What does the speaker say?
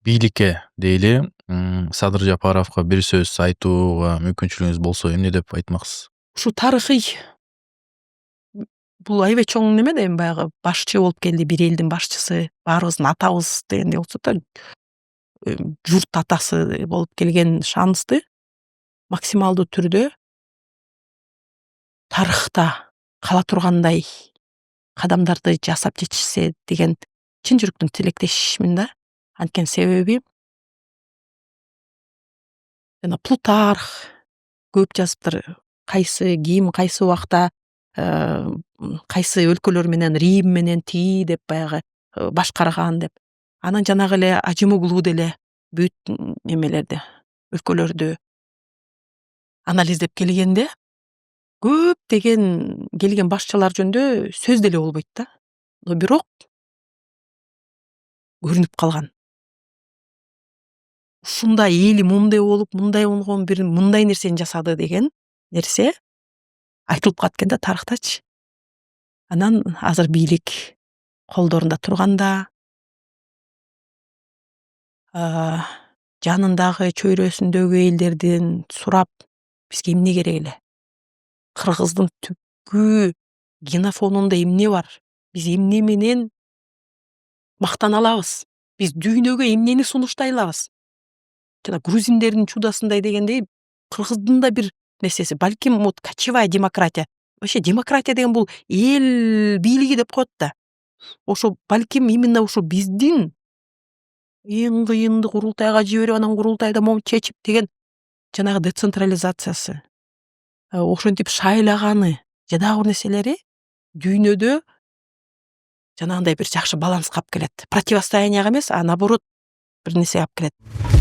бийликке дейли Садыр Жапаровго бир сөз айтууга мүмкүнчүлүгүңүз болсо эмне деп айтмаксыз? Ушу тарыхый бул аябай чоң неме да, эми баягы башчы болуп келди, бир элдин башчысы, баарыбыздын атабыз дегендей болсо да, журт атасы болуп келген шансты максималдуу түрдө тарыхта кала тургандай кадамдарды жасап жетишсе деген чын жүрөктөн тилектешмин да. Анткени себеби жана Плутарх көп жазыптыр. Ким кайсы убакта кайсы өлкөлөр менен Рим менен тиги деп баягы башкарган деп. Анан жанагы эле Ажимоглу деле бүт немелерди, өлкөлөрдү анализдеп келгенде көптөгөн келген башчылар жөнүндө сөз деле болбойт да. Но бирок көрүнүп калган. Ушундай эли мындай болуп, мындай болгон, бир мындай нерсени жасады деген нерсе айтылып калат экен да тарыхтачы. Анан азыр бийлик колдорунда турганда жанындагы чөйрөсүндөгү элдерден сурап, бизге эмне керек эле? Кыргыздын түпкү генофондунда эмне бар? Биз эмне менен мактана алабыз? Биз дүйнөгө эмнени сунуштай алабыз? Жана грузиндердин чудосундай дегендей, кыргыздын да бир нерсеси, балким вот кочевая демократия. Вообще демократия деген бул эл бийлиги деп коет да. Ошо балким именно ушу биздин эң кыйынды курултайга жиберип, анан курултайда могу чечип деген жанагы децентрализациясы, ошентип шайлаганы же дагы бир нерселери дүйнөдө жанагындай бир жакшы баланска алып келет. Противостоянияга эмес, а наоборот бир нерсеге алып келет.